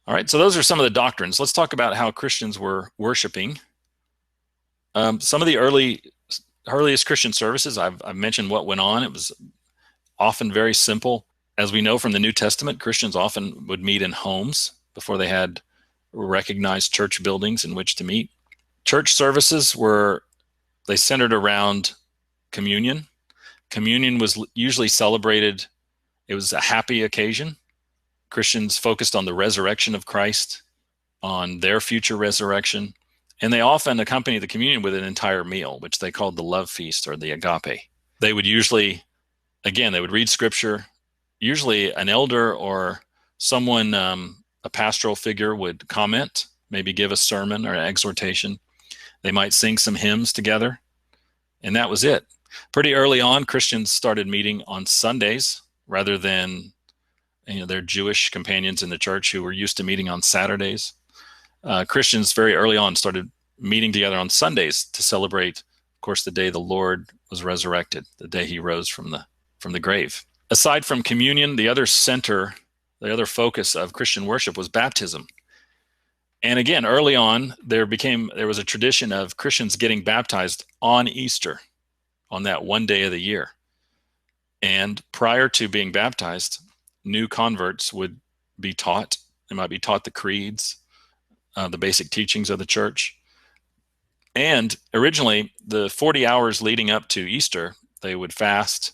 All right, so those are some of the doctrines. Let's talk about how Christians were worshiping. Some of the earliest Christian services, I've mentioned what went on. It was often very simple. As we know from the New Testament, Christians often would meet in homes before they had recognized church buildings in which to meet. Church services they centered around communion. Communion was usually celebrated. It was a happy occasion. Christians focused on the resurrection of Christ, on their future resurrection, and they often accompanied the communion with an entire meal, which they called the love feast or the agape. They would usually, again, they would read scripture. Usually an elder or someone, a pastoral figure would comment, maybe give a sermon or an exhortation. They might sing some hymns together, and that was it. Pretty early on, Christians started meeting on Sundays rather than their Jewish companions in the church who were used to meeting on Saturdays. Christians very early on started meeting together on Sundays to celebrate, of course, the day the Lord was resurrected, the day he rose from the grave. Aside from communion, the other focus of Christian worship was baptism. And again, early on, there was a tradition of Christians getting baptized on Easter, on that one day of the year. And prior to being baptized, new converts would be taught. They might be taught the creeds, the basic teachings of the church. And originally, the 40 hours leading up to Easter, they would fast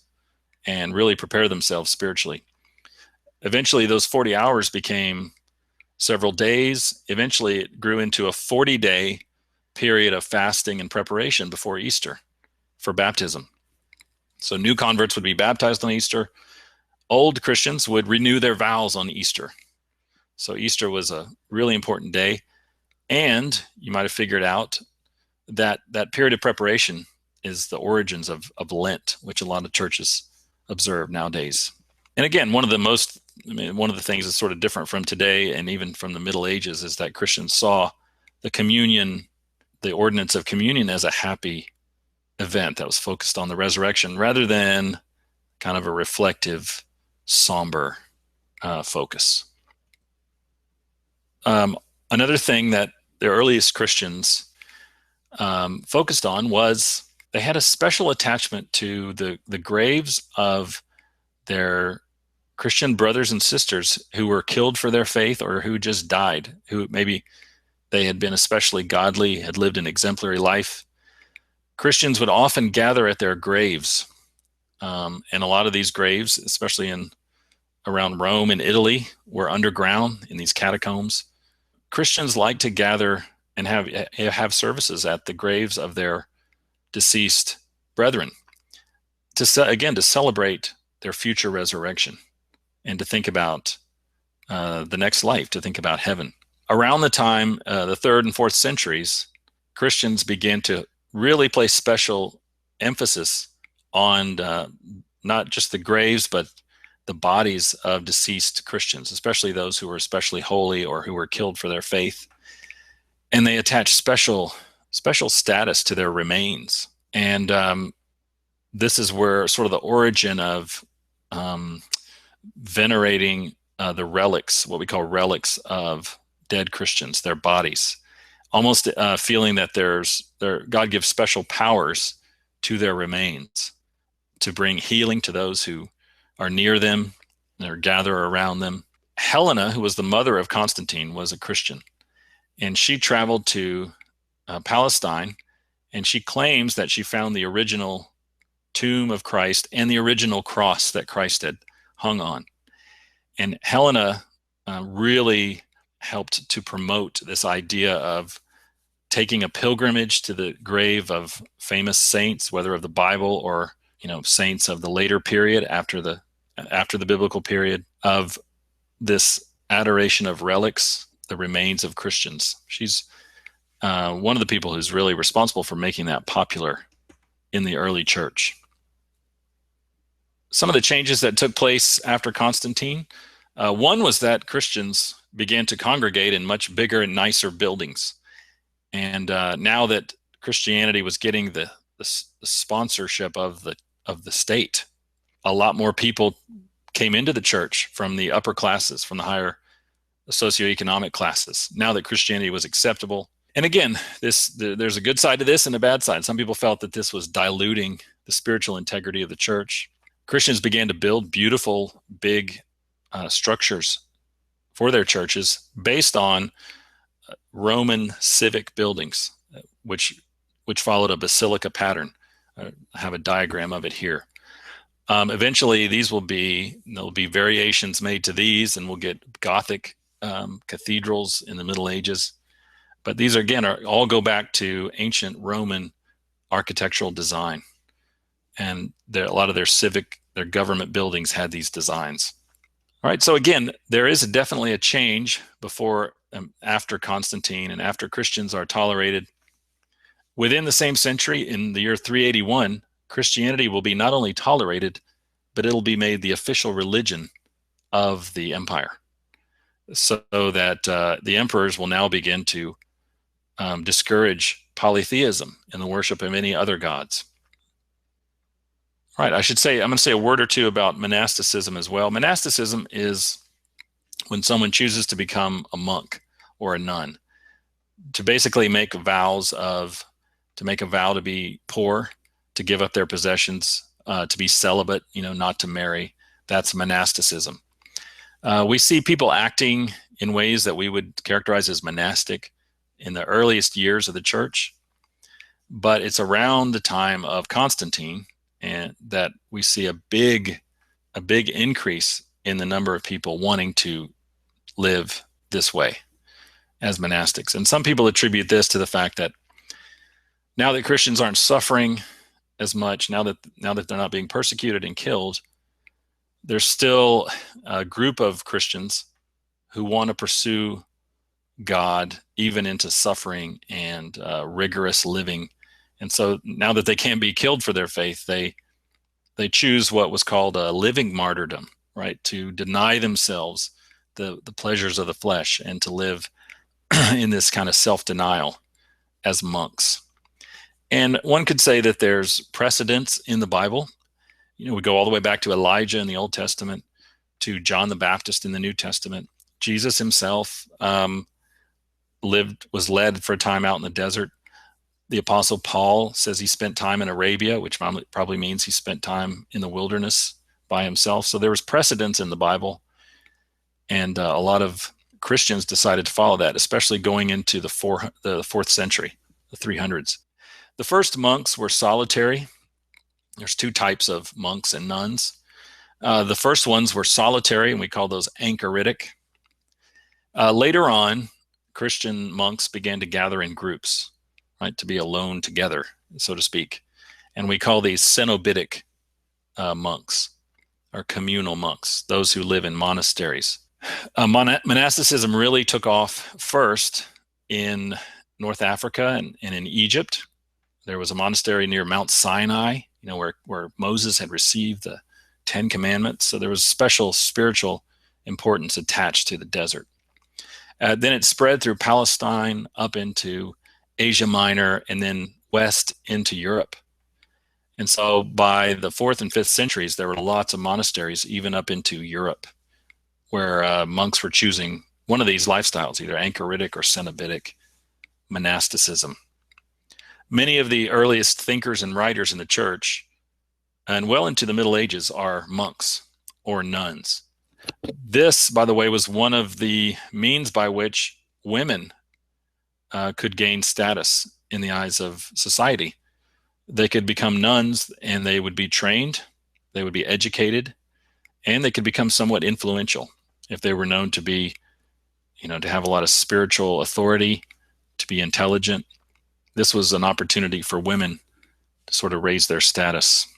and really prepare themselves spiritually. Eventually, those 40 hours became several days. Eventually, it grew into a 40-day period of fasting and preparation before Easter for baptism. So new converts would be baptized on Easter. Old Christians would renew their vows on Easter. So Easter was a really important day. And you might have figured out that that period of preparation is the origins of Lent, which a lot of churches observe nowadays. And again, one of the things that's sort of different from today and even from the Middle Ages is that Christians saw the ordinance of communion as a happy event that was focused on the resurrection rather than kind of a reflective, somber focus. Another thing that the earliest Christians focused on was they had a special attachment to the graves of their Christian brothers and sisters who were killed for their faith or who just died, who maybe they had been especially godly, had lived an exemplary life. Christians would often gather at their graves. And a lot of these graves, especially around Rome and Italy, were underground in these catacombs. Christians like to gather and have services at the graves of their deceased brethren to celebrate their future resurrection and to think about the next life, to think about heaven. Around the time, the 3rd and 4th centuries, Christians began to really place special emphasis on not just the graves, but the bodies of deceased Christians, especially those who were especially holy or who were killed for their faith. And they attached special status to their remains. And this is where sort of the origin of venerating the relics, what we call relics of dead Christians, their bodies, almost feeling that God gives special powers to their remains to bring healing to those who are near them or gather around them. Helena, who was the mother of Constantine, was a Christian, and she traveled to Palestine, and she claims that she found the original tomb of Christ and the original cross that Christ had hung on. And Helena really helped to promote this idea of taking a pilgrimage to the grave of famous saints, whether of the Bible or saints of the later period after the biblical period, of this adoration of relics, the remains of Christians. She's one of the people who's really responsible for making that popular in the early church. Some of the changes that took place after Constantine, one was that Christians began to congregate in much bigger and nicer buildings. And now that Christianity was getting the sponsorship of the state, a lot more people came into the church from the upper classes, from the socioeconomic classes now that Christianity was acceptable. And again, there's a good side to this and a bad side. Some people felt that this was diluting the spiritual integrity of the church. Christians began to build beautiful, big structures for their churches based on Roman civic buildings, which followed a basilica pattern. I have a diagram of it here. Eventually, there'll be variations made to these, and we'll get Gothic cathedrals in the Middle Ages. But these all go back to ancient Roman architectural design, and a lot of their government buildings had these designs. All right, so again, there is definitely a change before after Constantine and after Christians are tolerated. Within the same century, in the year 381, Christianity will be not only tolerated, but it'll be made the official religion of the empire, so that the emperors will now begin to discourage polytheism and the worship of any other gods. All right, I'm going to say a word or two about monasticism as well. Monasticism is when someone chooses to become a monk or a nun, to basically make a vow to be poor, to give up their possessions, to be celibate, not to marry. That's monasticism. We see people acting in ways that we would characterize as monastic in the earliest years of the church, but it's around the time of Constantine and that we see a big increase in the number of people wanting to live this way as monastics. And some people attribute this to the fact that now that Christians aren't suffering as much, now that they're not being persecuted and killed, there's still a group of Christians who want to pursue God even into suffering and rigorous living. And so now that they can't be killed for their faith, they choose what was called a living martyrdom, right? To deny themselves the pleasures of the flesh and to live in this kind of self-denial as monks. And one could say that there's precedents in the Bible. We go all the way back to Elijah in the Old Testament, to John the Baptist in the New Testament. Jesus himself was led for a time out in the desert. The Apostle Paul says he spent time in Arabia, which probably means he spent time in the wilderness by himself. So there was precedence in the Bible, and a lot of Christians decided to follow that, especially going into the 4th century, the 300s. The first monks were solitary. There's two types of monks and nuns. The first ones were solitary, and we call those anchoritic. Later on, Christian monks began to gather in groups, right, to be alone together, so to speak. And we call these cenobitic monks, or communal monks, those who live in monasteries. Monasticism really took off first in North Africa and in Egypt. There was a monastery near Mount Sinai, where Moses had received the 10 Commandments. So there was special spiritual importance attached to the desert. Then it spread through Palestine up into Asia Minor and then west into Europe. And so by the 4th and 5th centuries, there were lots of monasteries even up into Europe, where monks were choosing one of these lifestyles, either anchoritic or cenobitic monasticism. Many of the earliest thinkers and writers in the church, and well into the Middle Ages, are monks or nuns. This, by the way, was one of the means by which women could gain status in the eyes of society. They could become nuns, and they would be trained, they would be educated, and they could become somewhat influential if they were known to be, to have a lot of spiritual authority, to be intelligent. This was an opportunity for women to sort of raise their status.